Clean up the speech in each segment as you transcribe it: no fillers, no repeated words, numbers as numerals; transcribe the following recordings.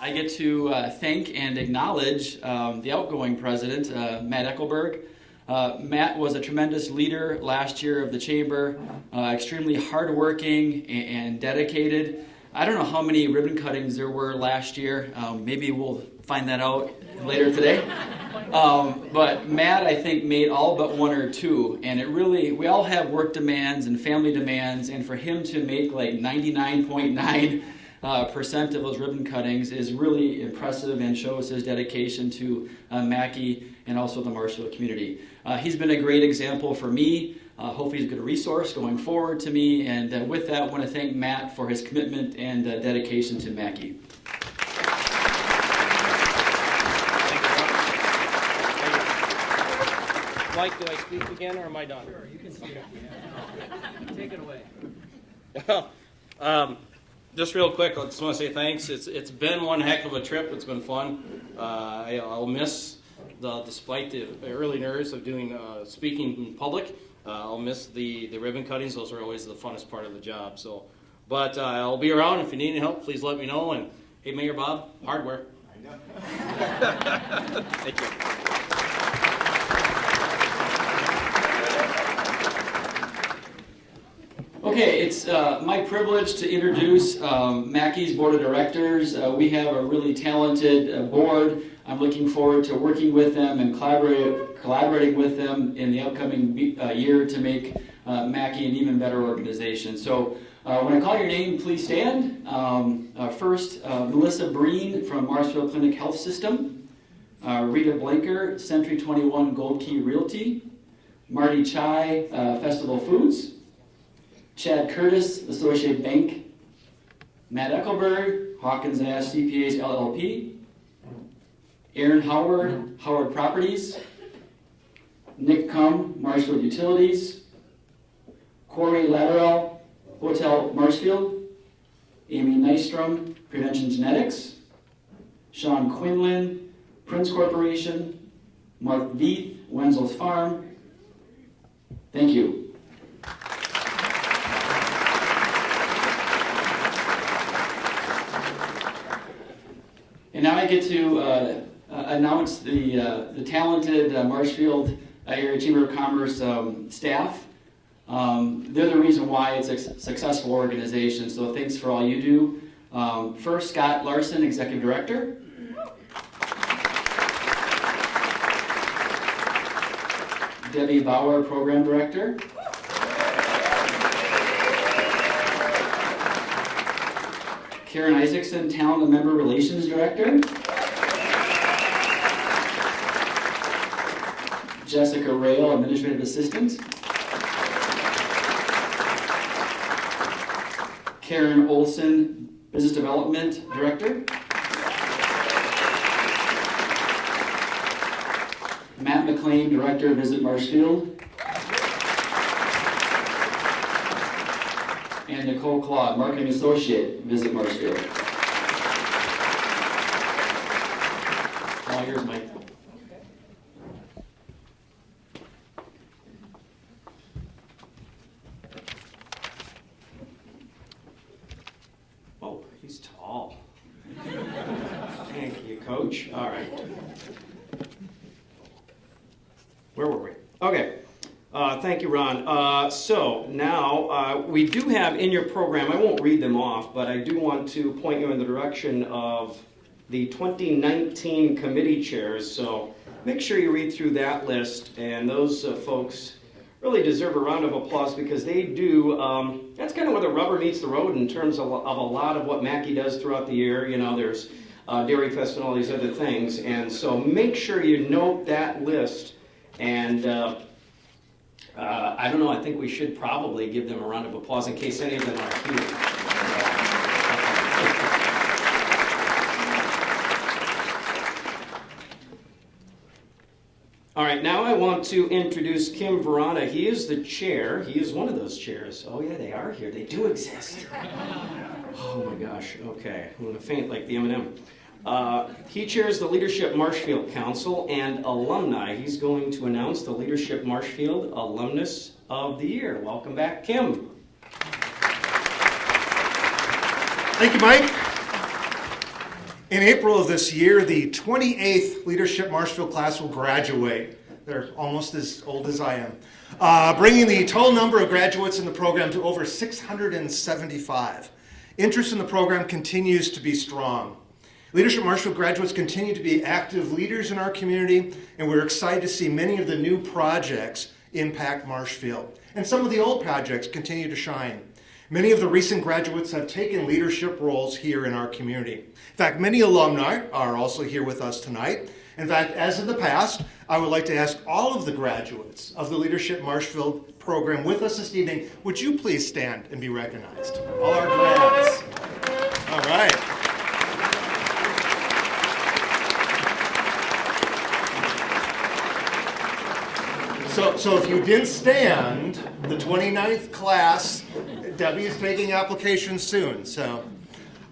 I get to thank and acknowledge the outgoing president, Matt Eckelberg. Matt was a tremendous leader last year of the chamber, extremely hardworking and dedicated. I don't know how many ribbon cuttings there were last year. Maybe we'll find that out later today. But Matt, I think, made all but one or two. And it really, we all have work demands and family demands. And for him to make like 99.9% of those ribbon cuttings is really impressive and shows his dedication to MACCI and also the Marshfield community. He's been a great example for me. Hopefully he's a good resource going forward to me. And with that, I want to thank Matt for his commitment and dedication to MACCI. Mike, do I speak again, or am I done? Sure, you can speak. Take it away. Just real quick, I just want to say thanks. It's been one heck of a trip. It's been fun. I'll miss, despite the early nerves of doing speaking in public, I'll miss the ribbon cuttings. Those are always the funnest part of the job. But I'll be around. If you need any help, please let me know. And hey, Mayor Bob, hardware. I know. Thank you. Okay, it's my privilege to introduce MACCI's Board of Directors. We have a really talented board. I'm looking forward to working with them and collaborating with them in the upcoming year to make MACCI an even better organization. So when I call your name, please stand. First, Melissa Breen from Marshfield Clinic Health System. Rita Blanker, Century 21 Gold Key Realty. Marty Chai, Festival Foods. Chad Curtis, Associated Bank. Matt Eckelberg, Hawkins & Ash CPAs LLP. Aaron Howard, Howard Properties. Nick Cum, Marshfield Utilities. Corey Latterell, Hotel Marshfield. Amy Nystrom, Prevention Genetics. Sean Quinlan, Prince Corporation. Mark Veith, Wenzel's Farm. Thank you. And now I get to announce the talented Marshfield Area Chamber of Commerce staff. They're the reason why it's a successful organization, so thanks for all you do. First, Scott Larson, Executive Director. Debbie Bauer, Program Director. Karen Isaacson, Talent and Member Relations Director. Jessica Rail, Administrative Assistant. Karen Olson, Business Development Director. Matt McLean, Director, Visit Marshfield. And Nicole Claude, Marketing Associate, Visit Marshfield. All yours, Mike. Oh, he's tall. Thank you, Coach. All right. Where were we? Okay. Thank you, Ron. So now we do have in your program, I won't read them off, but I do want to point you in the direction of the 2019 committee chairs. So make sure you read through that list, and those folks really deserve a round of applause because they do, that's kind of where the rubber meets the road in terms of a lot of what MACCI does throughout the year. You know, there's Dairy Fest and all these other things, and so make sure you note that list. And I don't know, I think we should probably give them a round of applause in case any of them are here. All right, now I want to introduce Kim Verana. He is the chair. He is one of those chairs. Oh yeah, they are here. They do exist. Oh my gosh, okay. I'm going to faint like the M&M. He chairs the Leadership Marshfield Council and Alumni. He's going to announce the Leadership Marshfield Alumnus of the Year. Welcome back, Kim. Thank you, Mike. In April of this year, the 28th Leadership Marshfield class will graduate. They're almost as old as I am, bringing the total number of graduates in the program to over 675. Interest in the program continues to be strong. Leadership Marshfield graduates continue to be active leaders in our community, and we're excited to see many of the new projects impact Marshfield. And some of the old projects continue to shine. Many of the recent graduates have taken leadership roles here in our community. In fact, many alumni are also here with us tonight. In fact, as in the past, I would like to ask all of the graduates of the Leadership Marshfield program with us this evening, would you please stand and be recognized? All our grads. All right. So if you didn't stand, the 29th class, Debbie is taking applications soon.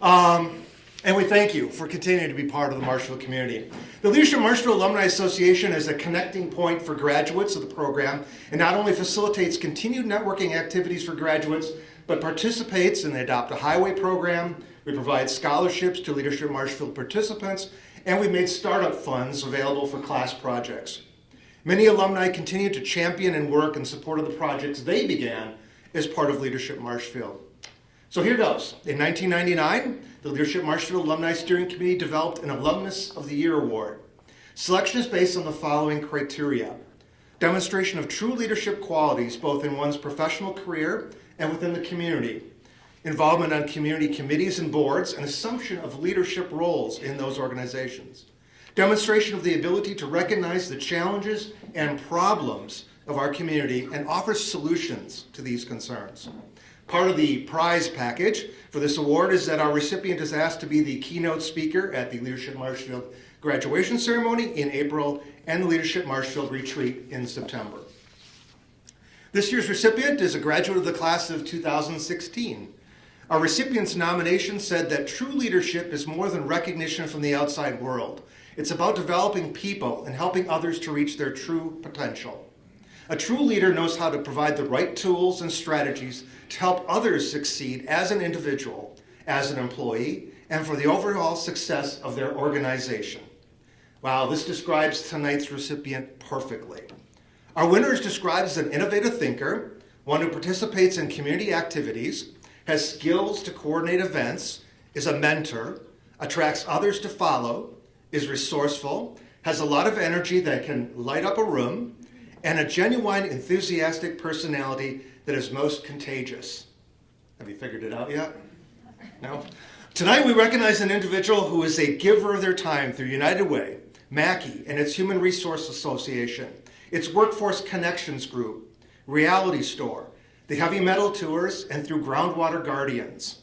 And we thank you for continuing to be part of the Marshfield community. The Leadership Marshfield Alumni Association is a connecting point for graduates of the program and not only facilitates continued networking activities for graduates, but participates in the Adopt a Highway program. We provide scholarships to Leadership Marshfield participants, and we've made startup funds available for class projects. Many alumni continue to champion and work in support of the projects they began as part of Leadership Marshfield. So here goes. In 1999, the Leadership Marshfield Alumni Steering Committee developed an Alumnus of the Year award. Selection is based on the following criteria: demonstration of true leadership qualities both in one's professional career and within the community, involvement on community committees and boards, and assumption of leadership roles in those organizations, demonstration of the ability to recognize the challenges and problems of our community and offer solutions to these concerns. Part of the prize package for this award is that our recipient is asked to be the keynote speaker at the Leadership Marshfield graduation ceremony in April and the Leadership Marshfield retreat in September. This year's recipient is a graduate of the class of 2016. Our recipient's nomination said that true leadership is more than recognition from the outside world. It's about developing people and helping others to reach their true potential. A true leader knows how to provide the right tools and strategies to help others succeed as an individual, as an employee, and for the overall success of their organization. Wow, this describes tonight's recipient perfectly. Our winner is described as an innovative thinker, one who participates in community activities, has skills to coordinate events, is a mentor, attracts others to follow, is resourceful, has a lot of energy that can light up a room, and a genuine, enthusiastic personality that is most contagious. Have you figured it out yet? No? Tonight we recognize an individual who is a giver of their time through United Way, MACCI, and its Human Resource Association, its Workforce Connections Group, Reality Store, the Heavy Metal Tours, and through Groundwater Guardians.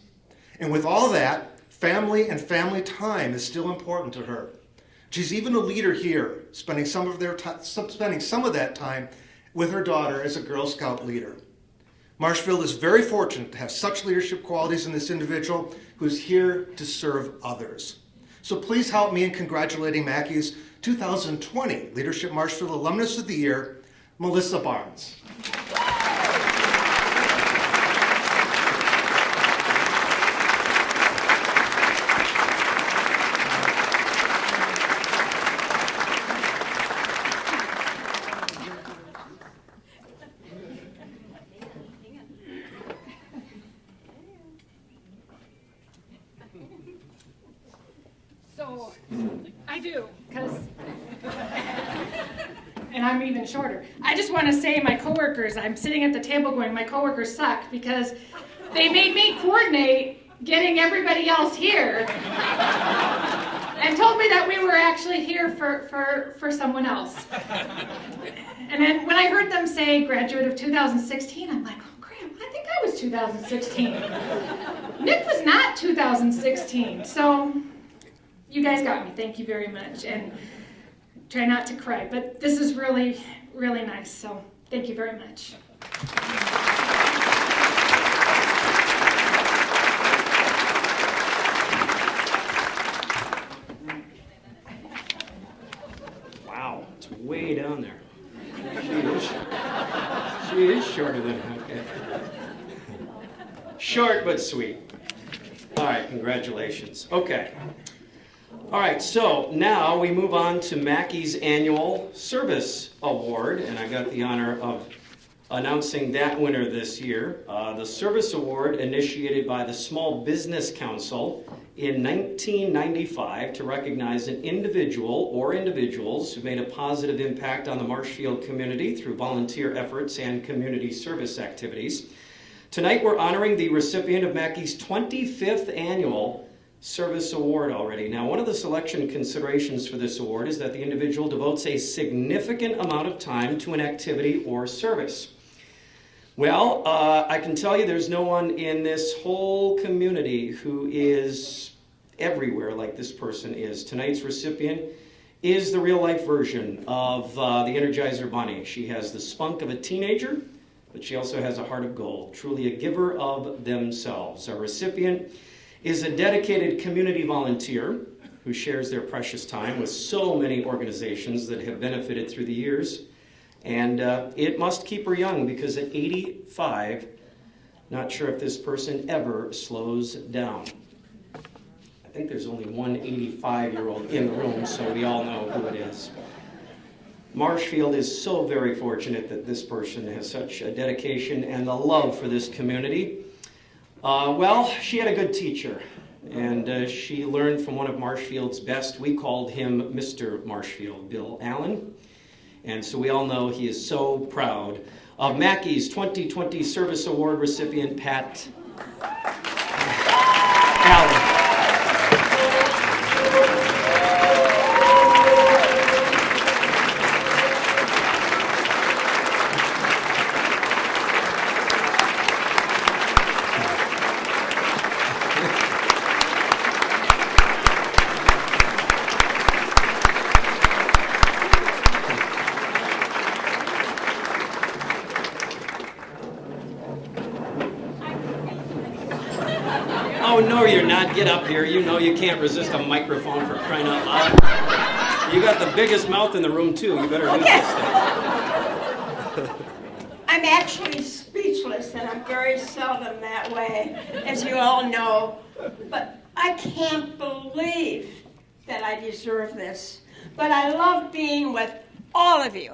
And with all that, family and family time is still important to her. She's even a leader here, spending some of that time with her daughter as a Girl Scout leader. Marshfield is very fortunate to have such leadership qualities in this individual who's here to serve others. So please help me in congratulating MACCI's 2020 Leadership Marshfield Alumnus of the Year, Melissa Barnes. So, I do, because, and I'm even shorter. I just want to say my coworkers, I'm sitting at the table going, my coworkers suck, because they made me coordinate getting everybody else here and told me that we were actually here for someone else. And then when I heard them say graduate of 2016, I'm like, oh crap, I think I was 2016. Nick was not 2016, so you guys got me. Thank you very much. And try not to cry, but this is really, really nice, so thank you very much. Wow, it's way down there. She is shorter than okay. Short but sweet. All right, congratulations. Okay. All right, so now we move on to MACCI's annual service award, and I got the honor of announcing that winner this year. The service award, initiated by the Small Business Council in 1995 to recognize an individual or individuals who made a positive impact on the Marshfield community through volunteer efforts and community service activities. Tonight we're honoring the recipient of MACCI's 25th annual service award already. Now, one of the selection considerations for this award is that the individual devotes a significant amount of time to an activity or service. Well, I can tell you there's no one in this whole community who is everywhere like this person is. Tonight's recipient is the real-life version of the Energizer Bunny. She has the spunk of a teenager, but she also has a heart of gold, truly a giver of themselves. Our recipient is a dedicated community volunteer who shares their precious time with so many organizations that have benefited through the years. And it must keep her young, because at 85, not sure if this person ever slows down. I think there's only one 85-year-old in the room, so we all know who it is. Marshfield is so very fortunate that this person has such a dedication and the love for this community. Well, she had a good teacher, and she learned from one of Marshfield's best. We called him Mr. Marshfield, Bill Allen. And so we all know he is so proud of MACCI's 2020 Service Award recipient, Pat Allen. Oh, no, you're not. Get up here. You know you can't resist a microphone, for crying out loud. You got the biggest mouth in the room, too. You better use this thing. I'm actually speechless, and I'm very seldom that way, as you all know. But I can't believe that I deserve this. But I love being with all of you.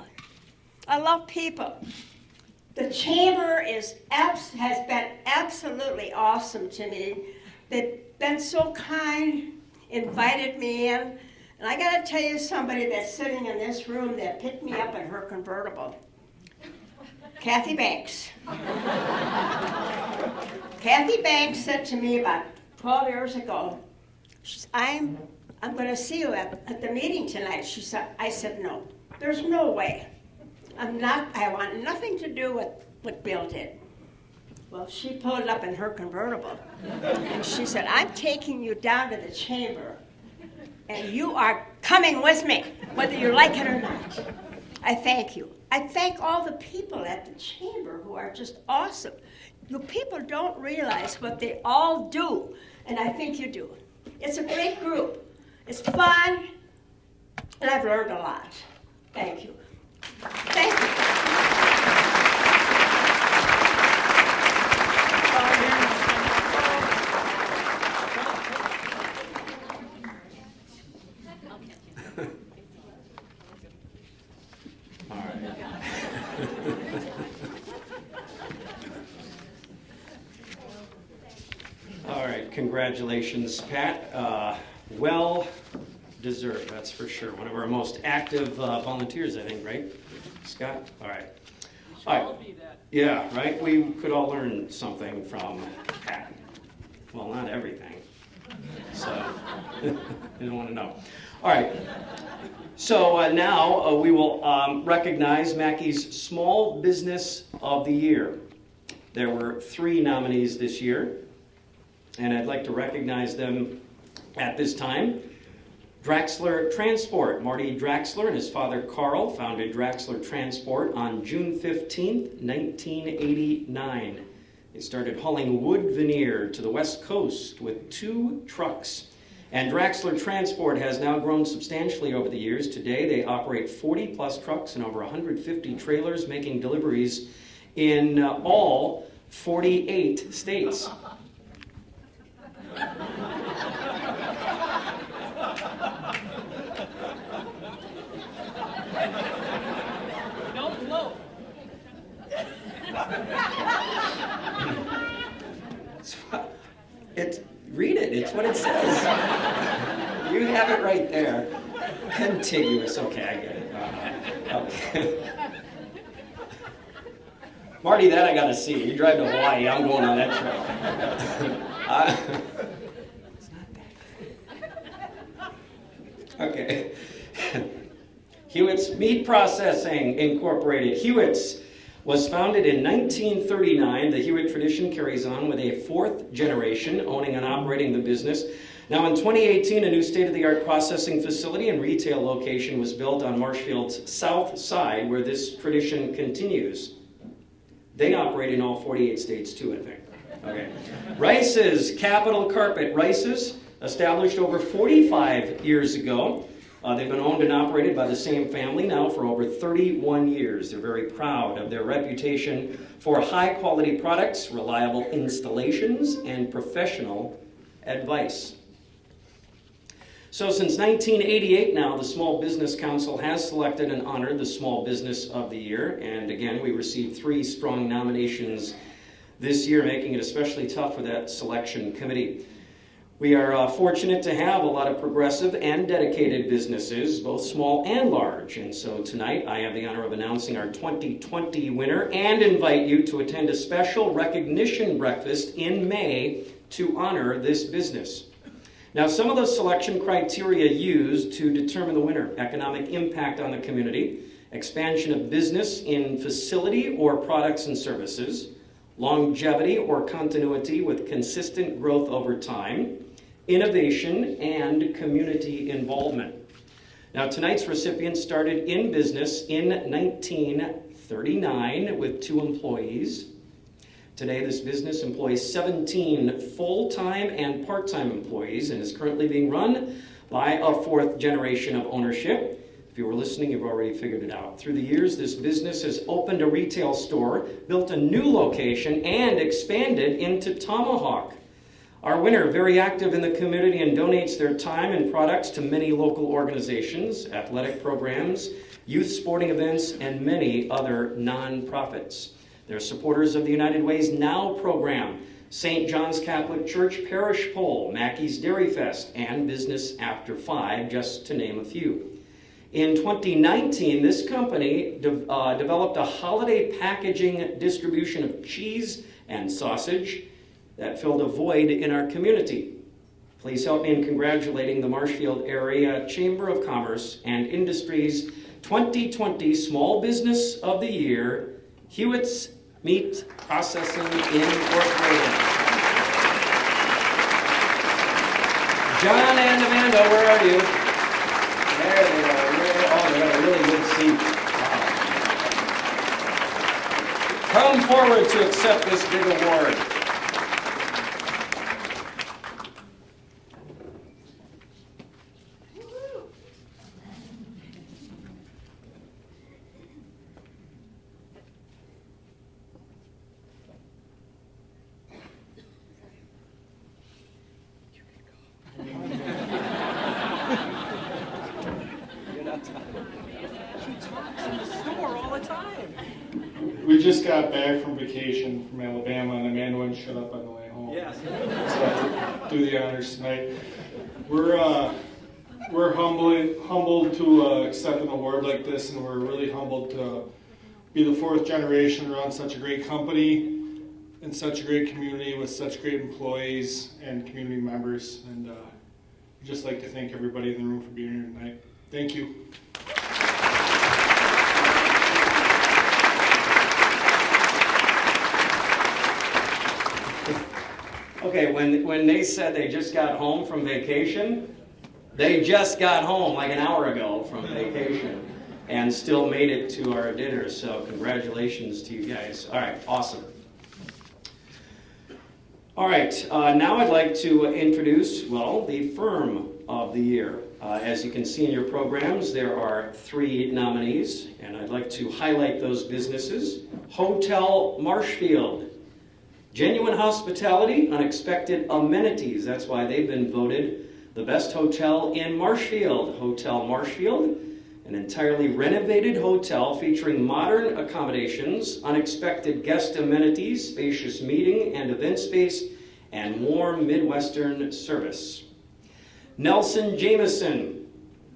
I love people. The chamber has been absolutely awesome to me. They've been so kind, invited me in. And I got to tell you, somebody that's sitting in this room that picked me up in her convertible. Kathy Banks. Kathy Banks said to me about 12 years ago, she said, I'm going to see you at the meeting tonight. I said, no, there's no way. I want nothing to do with what Bill did. Well, she pulled it up in her convertible, and she said, I'm taking you down to the chamber, and you are coming with me, whether you like it or not. I thank you. I thank all the people at the chamber who are just awesome. You people don't realize what they all do, and I think you do. It's a great group. It's fun, and I've learned a lot. Thank you. Thank you. All right, congratulations, Pat. Well deserved, that's for sure. One of our most active volunteers, I think, right, Scott? All right. All right. Yeah, right? We could all learn something from Pat. Well, not everything. So, you don't want to know. All right. So now we will recognize MACCI's Small Business of the Year. There were 3 nominees this year, and I'd like to recognize them at this time. Draxler Transport. Marty Draxler and his father Carl founded Draxler Transport on June 15th, 1989. They started hauling wood veneer to the West Coast with 2 trucks. And Draxler Transport has now grown substantially over the years. Today they operate 40-plus trucks and over 150 trailers, making deliveries in all 48 states. Read it. It's what it says. You have it right there. Contiguous. Okay, I get it. Okay. Marty, that I got to see. You drive to Hawaii. I'm going on that trip. It's not that. Okay. Hewitt's Meat Processing Incorporated. Hewitt's was founded in 1939. The Hewitt tradition carries on with a fourth generation owning and operating the business. Now in 2018, a new state-of-the-art processing facility and retail location was built on Marshfield's south side where this tradition continues. They operate in all 48 states too, I think. Okay. Rice's Capital Carpet. Rice's, established over 45 years ago. They've been owned and operated by the same family now for over 31 years. They're very proud of their reputation for high-quality products, reliable installations, and professional advice. So since 1988 now, the Small Business Council has selected and honored the Small Business of the Year. And again, we received 3 strong nominations this year, making it especially tough for that selection committee. We are fortunate to have a lot of progressive and dedicated businesses, both small and large. And so tonight I have the honor of announcing our 2020 winner and invite you to attend a special recognition breakfast in May to honor this business. Now, some of the selection criteria used to determine the winner: economic impact on the community, expansion of business in facility or products and services, longevity or continuity with consistent growth over time, innovation, and community involvement. Now, tonight's recipient started in business in 1939 with 2 employees. Today, this business employs 17 full-time and part-time employees and is currently being run by a 4th generation of ownership. If you were listening, you've already figured it out. Through the years, this business has opened a retail store, built a new location, and expanded into Tomahawk. Our winner, very active in the community and donates their time and products to many local organizations, athletic programs, youth sporting events, and many other nonprofits. They're supporters of the United Way's Now program, St. John's Catholic Church Parish Poll, Mackey's Dairy Fest, and Business After 5, just to name a few. In 2019, this company developed a holiday packaging distribution of cheese and sausage that filled a void in our community. Please help me in congratulating the Marshfield Area Chamber of Commerce and Industries 2020 Small Business of the Year, Hewitt's Meat Processing Incorporated. John and Amanda, where are you? There they are. Oh, they got a really good seat. Wow. Come forward to accept this big award. We just got back from vacation from Alabama, and Amanda wouldn't shut up on the way home. Yes. So I have to do the honors tonight. We're humbled to accept an award like this, and we're really humbled to be the 4th generation around such a great company and such a great community with such great employees and community members. And we'd just like to thank everybody in the room for being here tonight. Thank you. Okay, when they said they just got home from vacation, they just got home like an hour ago from vacation and still made it to our dinner. So congratulations to you guys. All right, awesome. All right, now I'd like to introduce, the firm of the year. As you can see in your programs, there are 3 nominees, and I'd like to highlight those businesses. Hotel Marshfield. Genuine hospitality, unexpected amenities. That's why they've been voted the best hotel in Marshfield. Hotel Marshfield an entirely renovated hotel featuring modern accommodations, unexpected guest amenities, spacious meeting and event space, and warm Midwestern service. Nelson Jameson,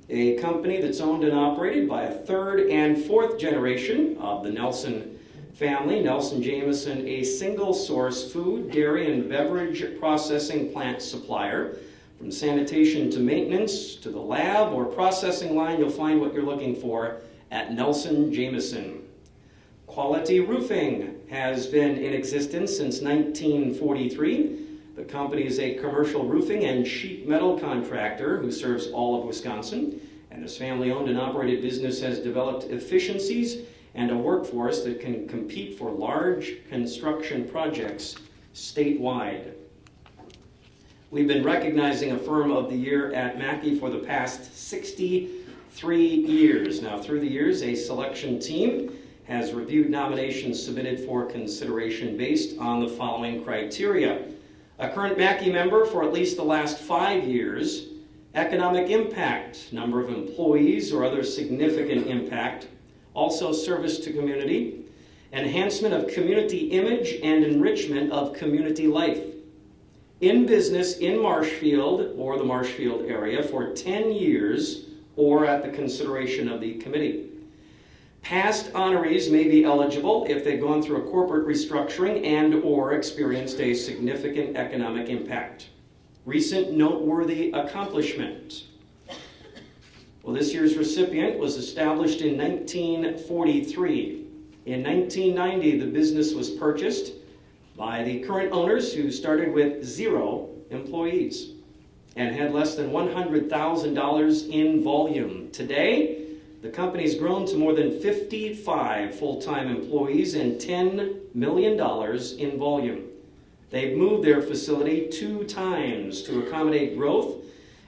a company that's owned and operated by a third and fourth generation of the Nelson family. Nelson Jameson, a single-source food, dairy, and beverage processing plant supplier. From sanitation to maintenance to the lab or processing line, you'll find what you're looking for at Nelson Jameson. Quality Roofing has been in existence since 1943. The company is a commercial roofing and sheet metal contractor who serves all of Wisconsin. And this family-owned and operated business has developed efficiencies and a workforce that can compete for large construction projects statewide. We've been recognizing a Firm of the Year at MACCI for the past 63 years. Now, through the years, a selection team has reviewed nominations submitted for consideration based on the following criteria. A current MACCI member for at least the last 5 years, economic impact, number of employees or other significant impact, also service to community, enhancement of community image and enrichment of community life. In business in Marshfield or the Marshfield area for 10 years or at the consideration of the committee. Past honorees may be eligible if they've gone through a corporate restructuring and or experienced a significant economic impact. Recent noteworthy accomplishment. Well, this year's recipient was established in 1943. In 1990, the business was purchased by the current owners who started with 0 employees and had less than $100,000 in volume. Today, the company's grown to more than 55 full-time employees and $10 million in volume. They've moved their facility 2 times to accommodate growth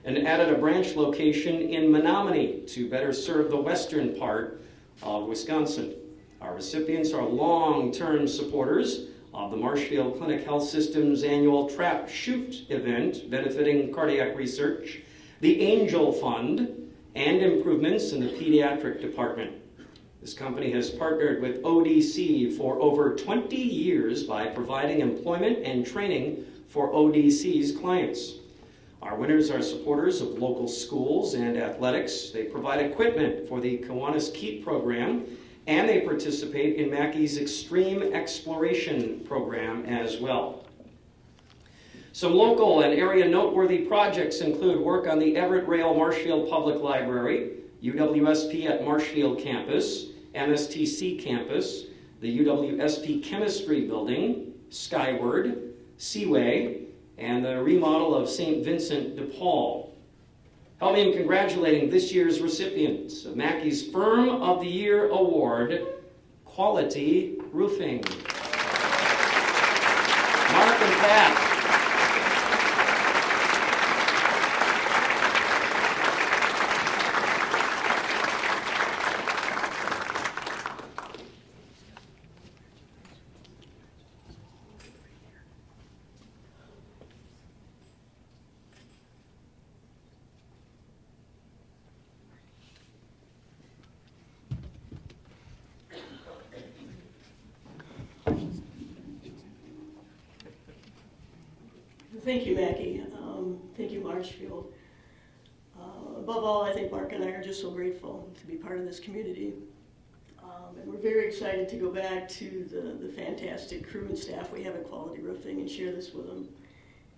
and added a branch location in Menominee to better serve the western part of Wisconsin. Our recipients are long-term supporters of the Marshfield Clinic Health System's annual Trap Shoot event benefiting cardiac research, the Angel Fund, and improvements in the pediatric department. This company has partnered with ODC for over 20 years by providing employment and training for ODC's clients. Our winners are supporters of local schools and athletics. They provide equipment for the Kiwanis Keep program, and they participate in MACCI's Extreme Exploration program as well. Some local and area noteworthy projects include work on the Everett Rail Marshfield Public Library, UWSP at Marshfield Campus, MSTC Campus, the UWSP Chemistry Building, Skyward, Seaway, and the remodel of St. Vincent de Paul. Help me in congratulating this year's recipients of MACCI's Firm of the Year Award, Quality Roofing. Mark and Pat. Thank you, MACCI. Thank you, Marshfield. Above all, I think Mark and I are just so grateful to be part of this community. And we're very excited to go back to the fantastic crew and staff we have at Quality Roofing and share this with them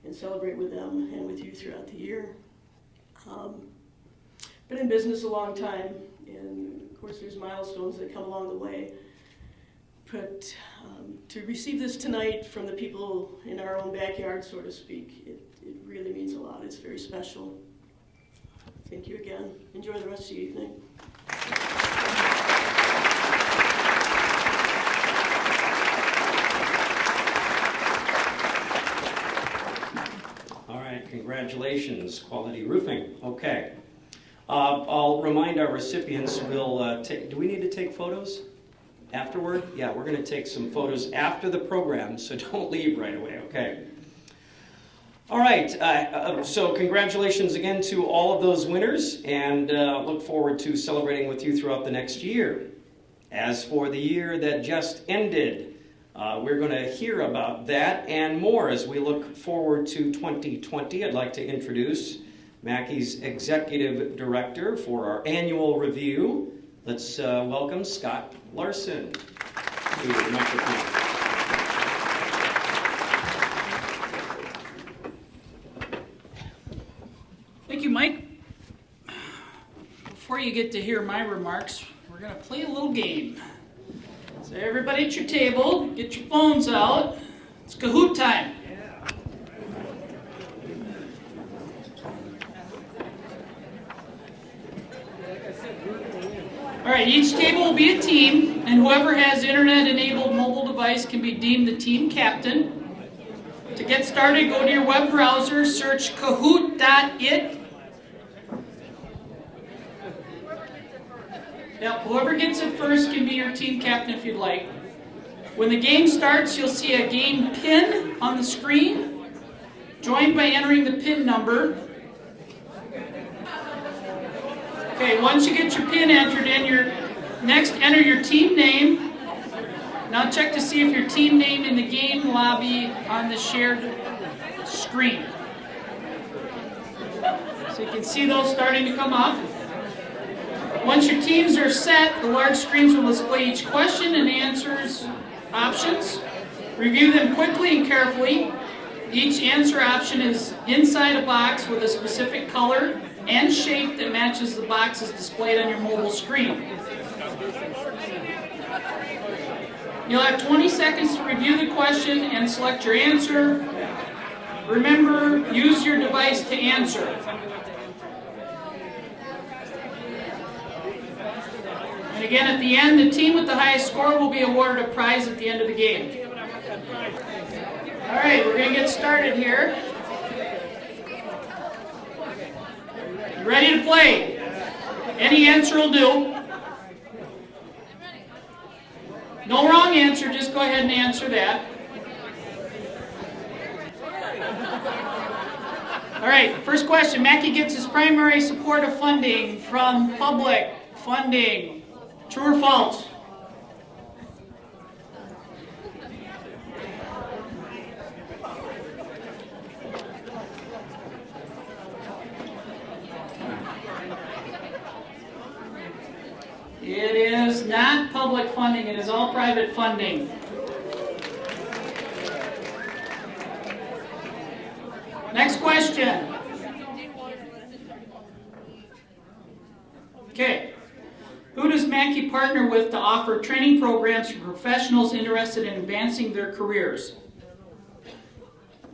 and celebrate with them and with you throughout the year. Been in business a long time, and of course there's milestones that come along the way. But to receive this tonight from the people in our own backyard, so to speak, it really means a lot. It's very special. Thank you again. Enjoy the rest of the evening. All right, congratulations, Quality Roofing. Okay. I'll remind our recipients, do we need to take photos? Afterward? Yeah, we're going to take some photos after the program, so don't leave right away, okay? All right, so congratulations again to all of those winners, and look forward to celebrating with you throughout the next year. As for the year that just ended, we're going to hear about that and more as we look forward to 2020. I'd like to introduce MACCI's Executive Director for our annual review. Let's welcome Scott Larson to the microphone. Thank you, Mike. Before you get to hear my remarks, we're going to play a little game. So everybody at your table, get your phones out. It's Kahoot time. All right, each table will be a team, and whoever has internet-enabled mobile device can be deemed the team captain. To get started, go to your web browser, search kahoot.it. Yep, whoever gets it first can be your team captain if you'd like. When the game starts, you'll see a game pin on the screen, joined by entering the pin number. Okay, once you get your pin entered in, next enter your team name. Now check to see if your team name in the game lobby on the shared screen. So you can see those starting to come up. Once your teams are set, the large screens will display each question and answers options. Review them quickly and carefully. Each answer option is inside a box with a specific color and shape that matches the boxes displayed on your mobile screen. You'll have 20 seconds to review the question and select your answer. Remember, use your device to answer. And again, at the end, the team with the highest score will be awarded a prize at the end of the game. All right, we're going to get started here. You ready to play? Any answer will do. No wrong answer, just go ahead and answer that. All right, first question. MACCI gets its primary support of funding from public funding. True or false? It is not public funding, it is all private funding. Next question. Okay. Who does MACCI partner with to offer training programs for professionals interested in advancing their careers?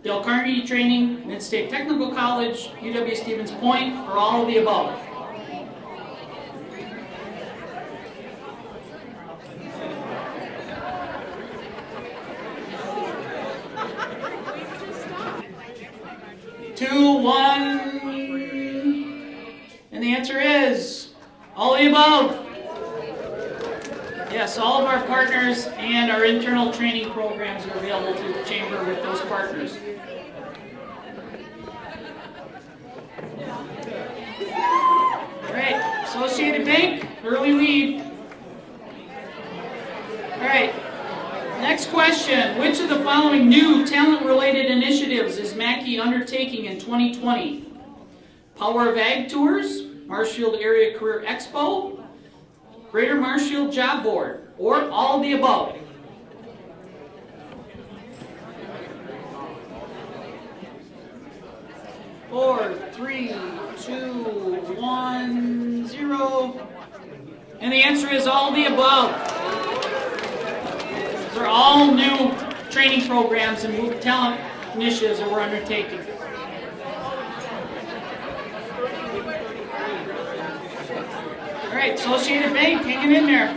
Dale Carnegie Training, Mid-State Technical College, UW-Stevens Point, or all of the above? Two, one, and the answer is all of the above. Yes, all of our partners and our internal training programs are available through the Chamber with those partners. All right, Associated Bank, early lead. All right, next question. Which of the following new talent-related initiatives is MACCI undertaking in 2020? Power of Ag Tours, Marshfield Area Career Expo, Greater Marshfield Job Board, or all of the above? Four, three, two, 1, 0. And the answer is all of the above. These are all new training programs and talent initiatives that we're undertaking. All right, Associated Bank, hanging in there.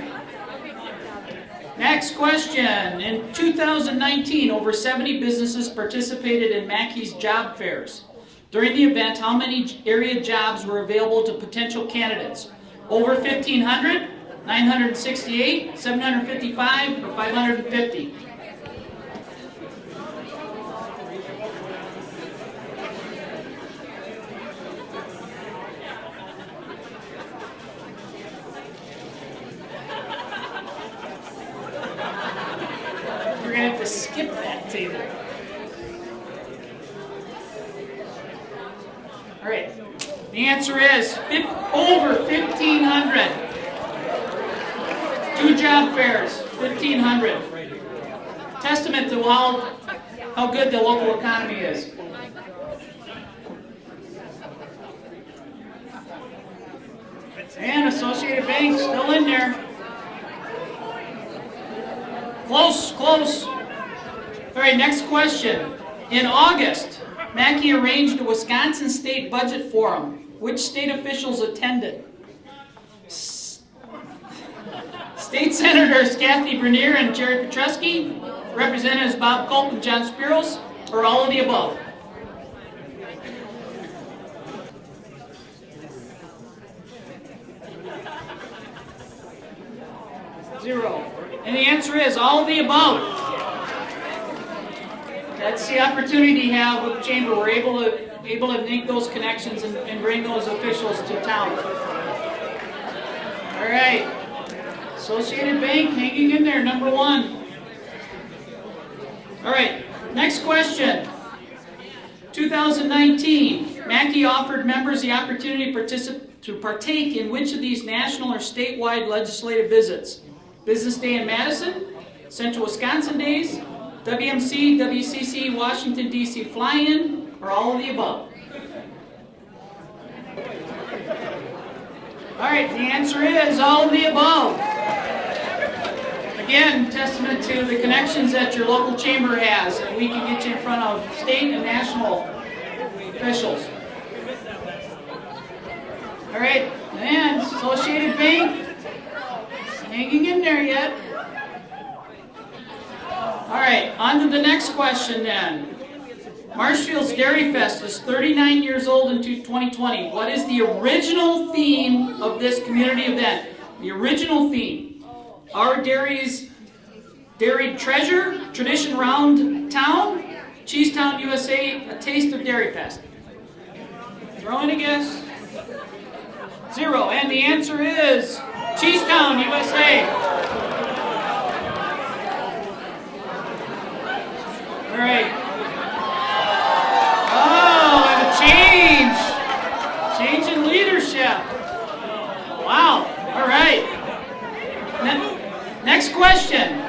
Next question. In 2019, over 70 businesses participated in MACCI's job fairs. During the event, how many area jobs were available to potential candidates? Over 1,500, 968, 755, or 550? going to have to skip that table. All right. The answer is over 1,500. 2 job fairs, 1,500. Testament to how good the local economy is. And Associated Bank still in there. Close, close. All right, next question. In August, MACCI arranged a Wisconsin State Budget Forum. Which state officials attended? State Senators Kathy Bernier and Jerry Petruski, Representatives Bob Culp and John Spiros, or all of the above? Zero. And the answer is all of the above. That's the opportunity you have with the chamber. We're able to make those connections and bring those officials to town. All right. Associated Bank hanging in there, number 1. All right, next question. 2019, MACCI offered members the opportunity to partake in which of these national or statewide legislative visits? Business Day in Madison, Central Wisconsin Days, WMC, WCC, Washington, D.C. fly-in, or all of the above? All right, the answer is all of the above. Again, testament to the connections that your local chamber has, and we can get you in front of state and national officials. All right, and Associated Bank, hanging in there yet. All right, on to the next question then. Marshfield's Dairy Fest is 39 years old in 2020. What is the original theme of this community event? The original theme. Our dairy's dairy treasure, tradition round town, Cheesetown, USA, a taste of Dairy Fest. Throw in a guess. Zero, and the answer is Cheesetown, USA. All right. Oh, and a change in leadership. Wow. All right. Next question.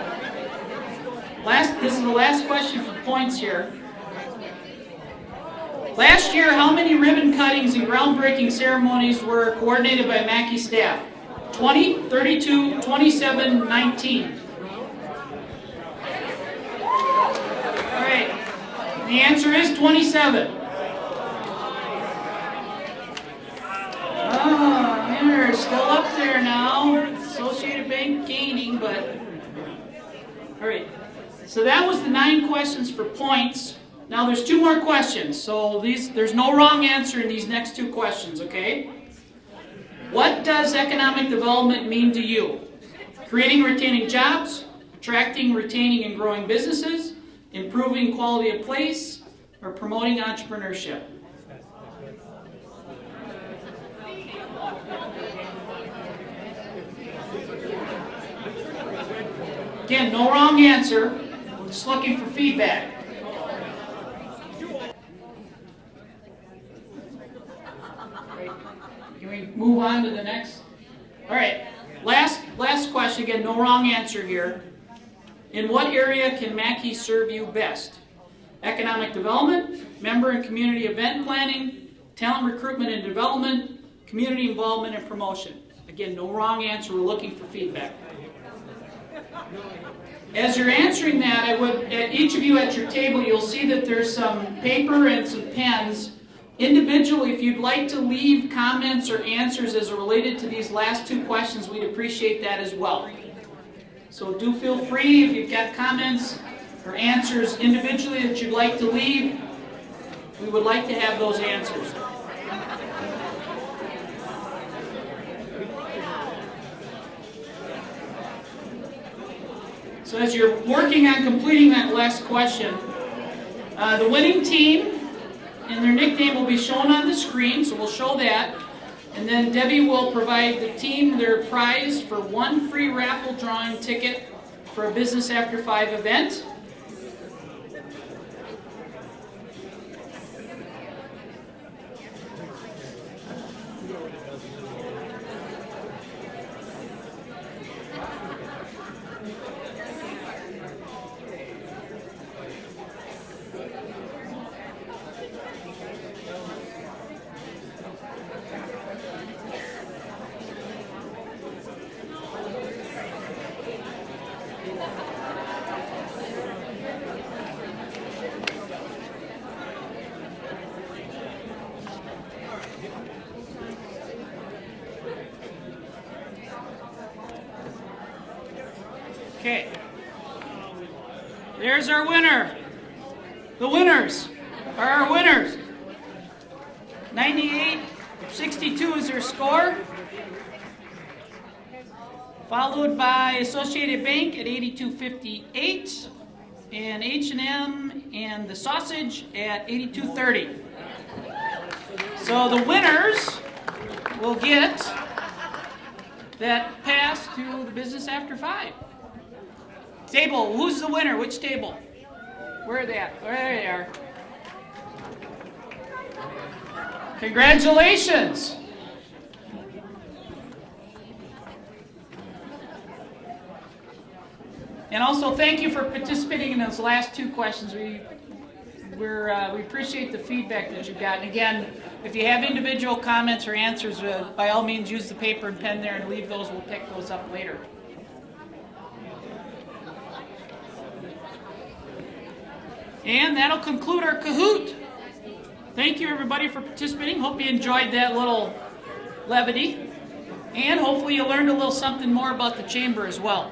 This is the last question for points here. Last year, how many ribbon cuttings and groundbreaking ceremonies were coordinated by MACCI staff? 20, 32, 27, 19. All right. The answer is 27. Oh, they're still up there now. Associated Bank gaining, but... All right. So that was the 9 questions for points. Now there's 2 more questions. So there's no wrong answer in these next 2 questions, okay? What does economic development mean to you? Creating and retaining jobs, attracting, retaining, and growing businesses, improving quality of place, or promoting entrepreneurship? Again, no wrong answer. We're just looking for feedback. Can we move on to the next? All right. Last question. Again, no wrong answer here. In what area can MACCI serve you best? Economic development, member and community event planning, talent recruitment and development, community involvement and promotion. Again, no wrong answer. We're looking for feedback. As you're answering that, at each of you at your table, you'll see that there's some paper and some pens. Individually, if you'd like to leave comments or answers as related to these last 2 questions, we'd appreciate that as well. So do feel free if you've got comments or answers individually that you'd like to leave. We would like to have those answers. So as you're working on completing that last question, the winning team and their nickname will be shown on the screen, so we'll show that. And then Debbie will provide the team their prize for 1 free raffle drawing ticket for a Business After 5 event. Okay. There's our winner. The winners are our winners. 98-62 is their score. Followed by Associated Bank at 82-58. And H&M and the Sausage at 82-30. So the winners will get that pass to the Business After 5. Table, who's the winner? Which table? Where are they at? There they are. Congratulations. And also thank you for participating in those last two questions. We appreciate the feedback that you've gotten. Again, if you have individual comments or answers, by all means use the paper and pen there and leave those. We'll pick those up later. And that'll conclude our Kahoot. Thank you everybody for participating. Hope you enjoyed that little levity. And hopefully you learned a little something more about the Chamber as well.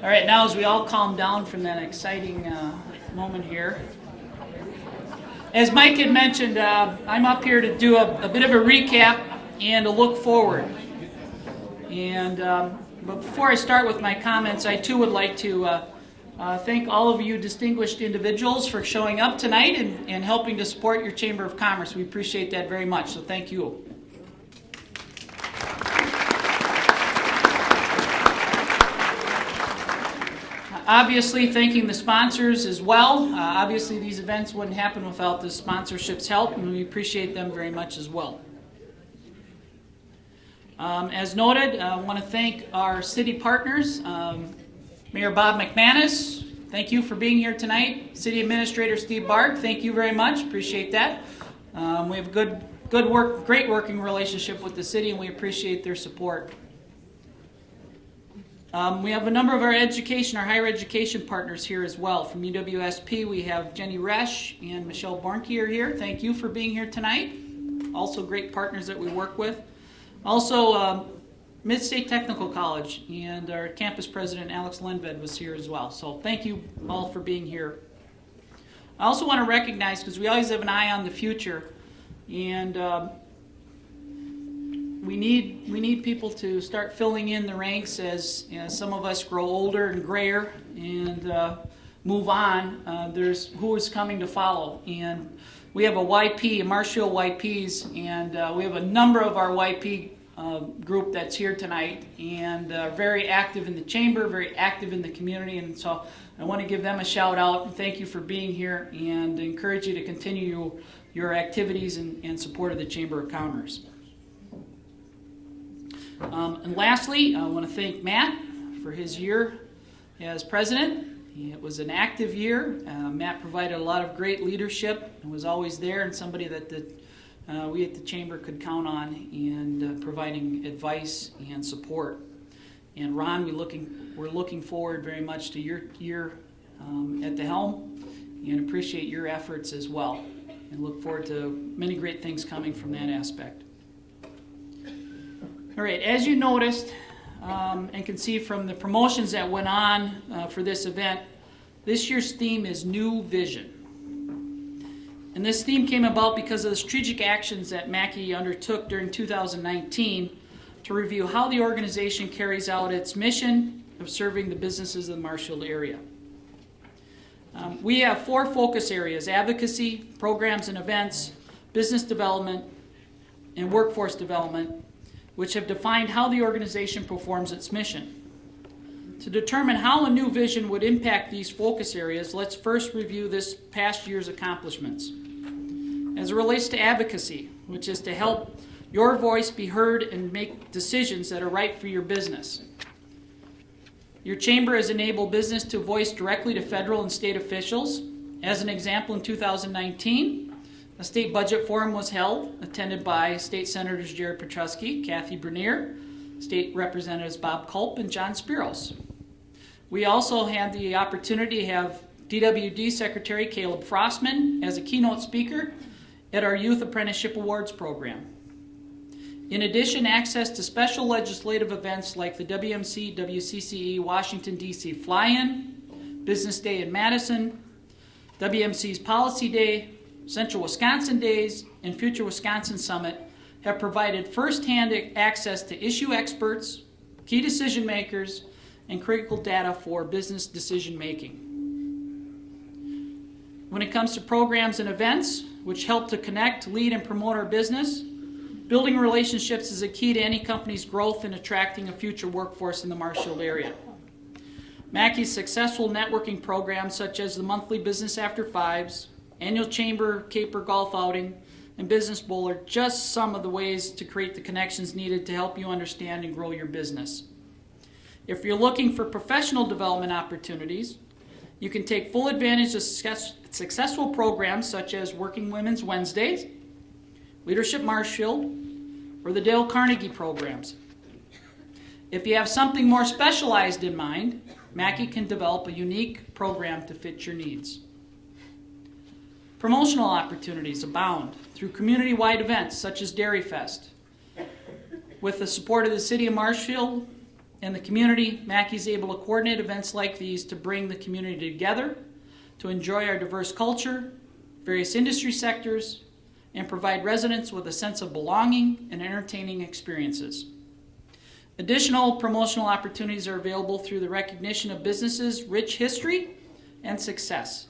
All right, now as we all calm down from that exciting moment here. As Mike had mentioned, I'm up here to do a bit of a recap and a look forward. And but before I start with my comments, I too would like to thank all of you distinguished individuals for showing up tonight and helping to support your Chamber of Commerce. We appreciate that very much, so thank you. Obviously, thanking the sponsors as well. Obviously, these events wouldn't happen without the sponsorships' help, and we appreciate them very much as well. As noted, I want to thank our city partners. Mayor Bob McManus, thank you for being here tonight. City Administrator Steve Bark, thank you very much. Appreciate that. We have great working relationship with the city, and we appreciate their support. We have a number of our higher education partners here as well. From UWSP, we have Jenny Resch and Michelle Bornke are here. Thank you for being here tonight. Also great partners that we work with. Also, Mid-State Technical College and our campus president, Alex Lenved, was here as well. So thank you all for being here. I also want to recognize, because we always have an eye on the future, and we need people to start filling in the ranks as some of us grow older and grayer and move on. There's who is coming to follow, and we have a YP, a Marshfield YPs, and we have a number of our YP group that's here tonight, and very active in the chamber, very active in the community, and so I want to give them a shout out and thank you for being here, and encourage you to continue your activities and support of the Chamber of Commerce. And lastly, I want to thank Matt for his year as president. It was an active year. Matt provided a lot of great leadership and was always there, and somebody that we at the Chamber could count on in providing advice and support. And Ron, we're looking forward very much to your year at the helm, and appreciate your efforts as well, and look forward to many great things coming from that aspect. All right, as you noticed and can see from the promotions that went on for this event, this year's theme is New Vision. And this theme came about because of the strategic actions that MACCI undertook during 2019 to review how the organization carries out its mission of serving the businesses of the Marshfield area. We have 4 focus areas: advocacy, programs and events, business development, and workforce development, which have defined how the organization performs its mission. To determine how a new vision would impact these focus areas, let's first review this past year's accomplishments. As it relates to advocacy, which is to help your voice be heard and make decisions that are right for your business. Your chamber has enabled business to voice directly to federal and state officials. As an example, in 2019, a state budget forum was held, attended by State Senators Jared Petrusky, Kathy Bernier, State Representatives Bob Culp, and John Spiros. We also had the opportunity to have DWD Secretary Caleb Frostman as a keynote speaker at our Youth Apprenticeship Awards program. In addition, access to special legislative events like the WMC, WCCE, Washington, D.C. Fly-In, Business Day in Madison, WMC's Policy Day, Central Wisconsin Days, and Future Wisconsin Summit have provided first-hand access to issue experts, key decision makers, and critical data for business decision making. When it comes to programs and events, which help to connect, lead, and promote our business, building relationships is a key to any company's growth and attracting a future workforce in the Marshfield area. MACCI's successful networking programs such as the monthly Business After Fives, annual Chamber Caper Golf Outing, and Business Bowl are just some of the ways to create the connections needed to help you understand and grow your business. If you're looking for professional development opportunities, you can take full advantage of successful programs such as Working Women's Wednesdays, Leadership Marshfield, or the Dale Carnegie programs. If you have something more specialized in mind, MACCI can develop a unique program to fit your needs. Promotional opportunities abound through community-wide events such as Dairy Fest. With the support of the City of Marshfield and the community, MACCI is able to coordinate events like these to bring the community together, to enjoy our diverse culture, various industry sectors, and provide residents with a sense of belonging and entertaining experiences. Additional promotional opportunities are available through the recognition of businesses' rich history and success.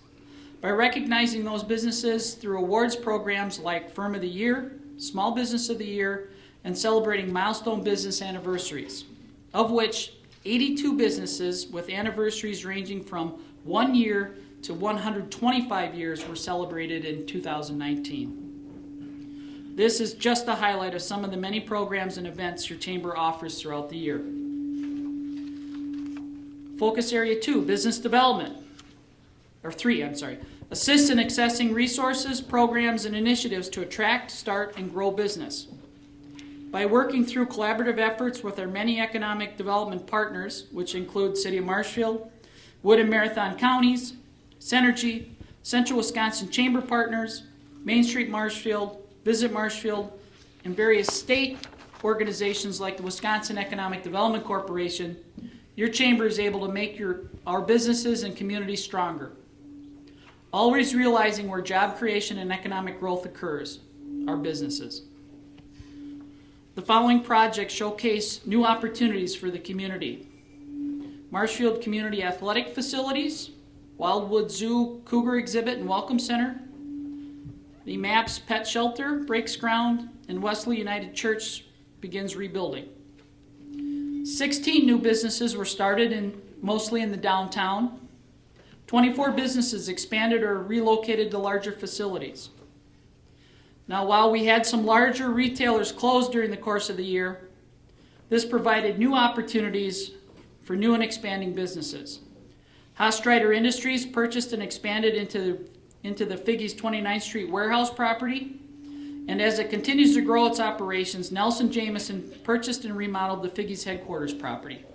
By recognizing those businesses through awards programs like Firm of the Year, Small Business of the Year, and celebrating milestone business anniversaries, of which 82 businesses with anniversaries ranging from 1 year to 125 years were celebrated in 2019. This is just a highlight of some of the many programs and events your chamber offers throughout the year. Focus Area 2, Business Development, or 3, assists in accessing resources, programs, and initiatives to attract, start, and grow business. By working through collaborative efforts with our many economic development partners, which include City of Marshfield, Wood and Marathon Counties, Synergy, Central Wisconsin Chamber Partners, Main Street Marshfield, Visit Marshfield, and various state organizations like the Wisconsin Economic Development Corporation, your chamber is able to make our businesses and communities stronger. Always realizing where job creation and economic growth occurs, our businesses. The following projects showcase new opportunities for the community. Marshfield Community Athletic Facilities, Wildwood Zoo Cougar Exhibit and Welcome Center, the MAPS Pet Shelter breaks ground, and Wesley United Church begins rebuilding. 16 new businesses were started, mostly in the downtown. 24 businesses expanded or relocated to larger facilities. Now, while we had some larger retailers close during the course of the year, this provided new opportunities for new and expanding businesses. Hastreiter Industries purchased and expanded into the Figgy's 29th Street warehouse property, and as it continues to grow its operations, Nelson Jameson purchased and remodeled the Figgy's headquarters property.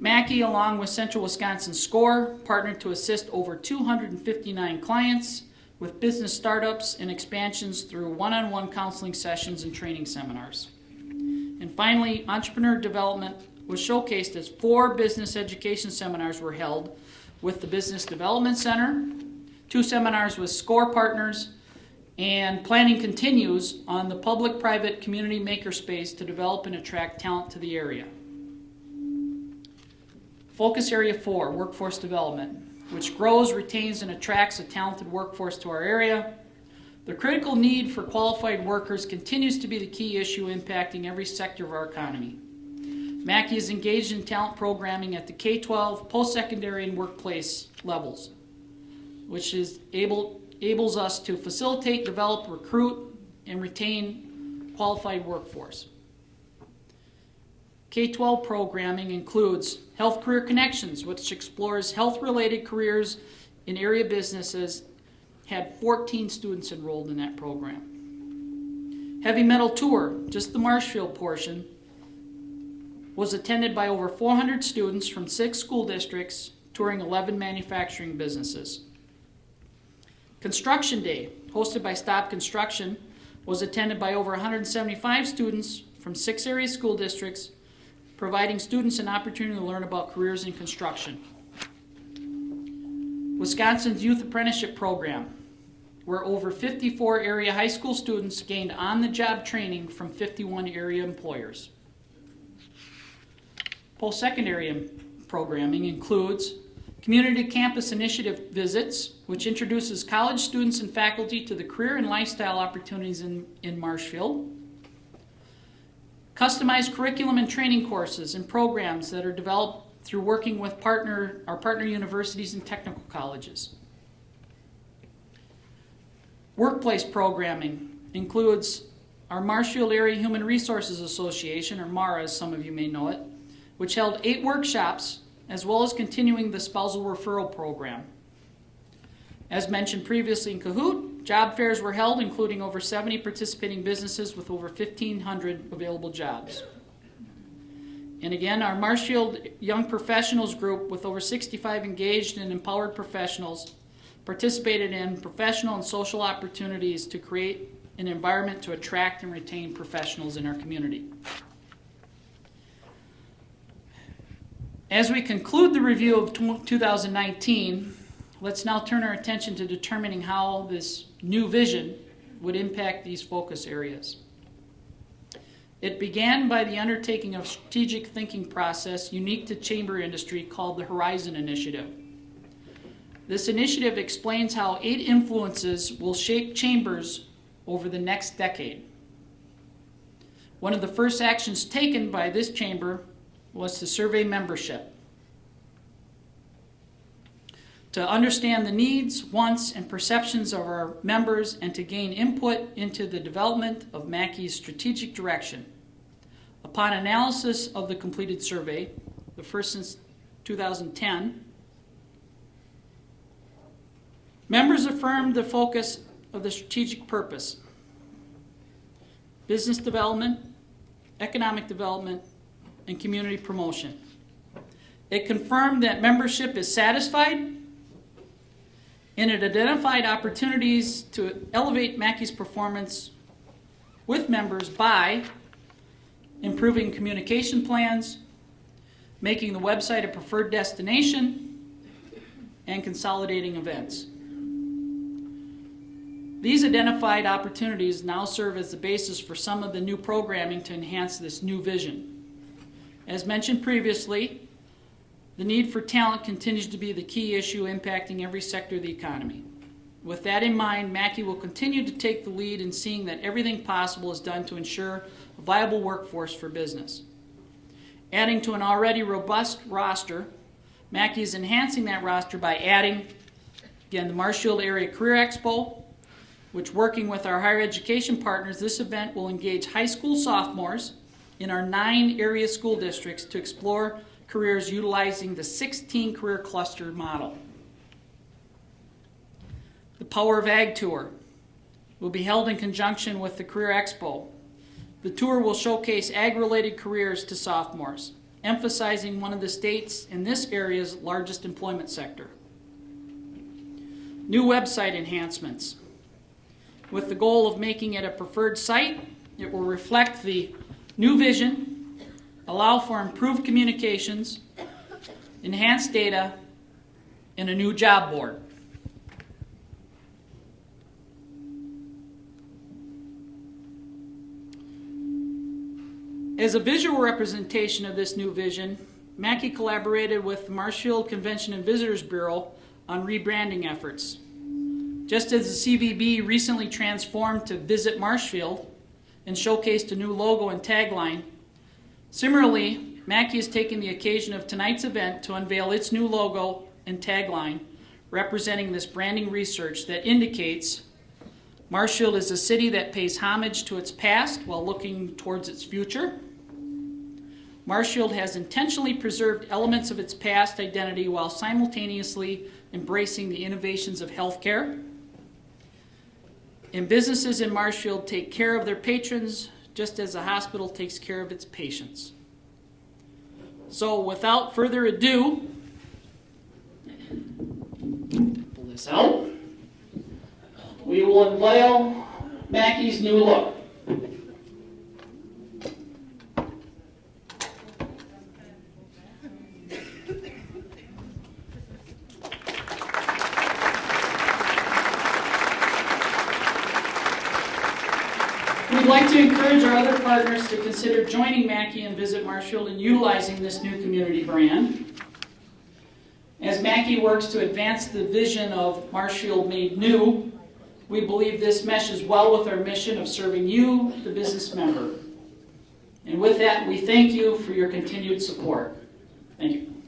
MACCI, along with Central Wisconsin SCORE, partnered to assist over 259 clients with business startups and expansions through one-on-one counseling sessions and training seminars. And finally, entrepreneur development was showcased as 4 business education seminars were held with the Business Development Center, 2 seminars with SCORE partners, and planning continues on the public-private community makerspace to develop and attract talent to the area. Focus Area 4, Workforce Development, which grows, retains, and attracts a talented workforce to our area. The critical need for qualified workers continues to be the key issue impacting every sector of our economy. MACCI is engaged in talent programming at the K-12, post-secondary, and workplace levels, which enables us to facilitate, develop, recruit, and retain qualified workforce. K-12 programming includes Health Career Connections, which explores health-related careers in area businesses, had 14 students enrolled in that program. Heavy Metal Tour, just the Marshfield portion, was attended by over 400 students from 6 school districts, touring 11 manufacturing businesses. Construction Day, hosted by Stop Construction, was attended by over 175 students from 6 area school districts, providing students an opportunity to learn about careers in construction. Wisconsin's Youth Apprenticeship Program, where over 54 area high school students gained on-the-job training from 51 area employers. Post-secondary programming includes Community Campus Initiative visits, which introduces college students and faculty to the career and lifestyle opportunities in Marshfield. Customized curriculum and training courses and programs that are developed through working with our partner universities and technical colleges. Workplace programming includes our Marshfield Area Human Resources Association, or MARA as some of you may know it, which held 8 workshops, as well as continuing the spousal referral program. As mentioned previously in Cahoot, job fairs were held, including over 70 participating businesses with over 1,500 available jobs. And again, our Marshfield Young Professionals group, with over 65 engaged and empowered professionals, participated in professional and social opportunities to create an environment to attract and retain professionals in our community. As we conclude the review of 2019, let's now turn our attention to determining how this new vision would impact these focus areas. It began by the undertaking of a strategic thinking process unique to chamber industry called the Horizon Initiative. This initiative explains how 8 influences will shape chambers over the next decade. One of the first actions taken by this chamber was to survey membership, to understand the needs, wants, and perceptions of our members, and to gain input into the development of MACCI's strategic direction. Upon analysis of the completed survey, the first since 2010, members affirmed the focus of the strategic purpose: business development, economic development, and community promotion. It confirmed that membership is satisfied, and it identified opportunities to elevate MACCI's performance with members by improving communication plans, making the website a preferred destination, and consolidating events. These identified opportunities now serve as the basis for some of the new programming to enhance this new vision. As mentioned previously, the need for talent continues to be the key issue impacting every sector of the economy. With that in mind, MACCI will continue to take the lead in seeing that everything possible is done to ensure a viable workforce for business. Adding to an already robust roster, MACCI is enhancing that roster by adding, again, the Marshfield Area Career Expo, which, working with our higher education partners, this event will engage high school sophomores in our 9 area school districts to explore careers utilizing the 16 career cluster model. The Power of Ag Tour will be held in conjunction with the Career Expo. The tour will showcase ag-related careers to sophomores, emphasizing one of the state's and this area's largest employment sector. New website enhancements. With the goal of making it a preferred site, it will reflect the new vision, allow for improved communications, enhanced data, and a new job board. As a visual representation of this new vision, MACCI collaborated with the Marshfield Convention and Visitors Bureau on rebranding efforts. Just as the CVB recently transformed to Visit Marshfield and showcased a new logo and tagline, similarly, MACCI is taking the occasion of tonight's event to unveil its new logo and tagline, representing this branding research that indicates Marshfield is a city that pays homage to its past while looking towards its future. Marshfield has intentionally preserved elements of its past identity while simultaneously embracing the innovations of healthcare. And businesses in Marshfield take care of their patrons just as a hospital takes care of its patients. So without further ado, So, we will unveil MACCI's new look. We'd like to encourage our other partners to consider joining MACCI and Visit Marshfield and utilizing this new community brand. As MACCI works to advance the vision of Marshfield Made New, we believe this meshes well with our mission of serving you, the business member. And with that, we thank you for your continued support. Thank you.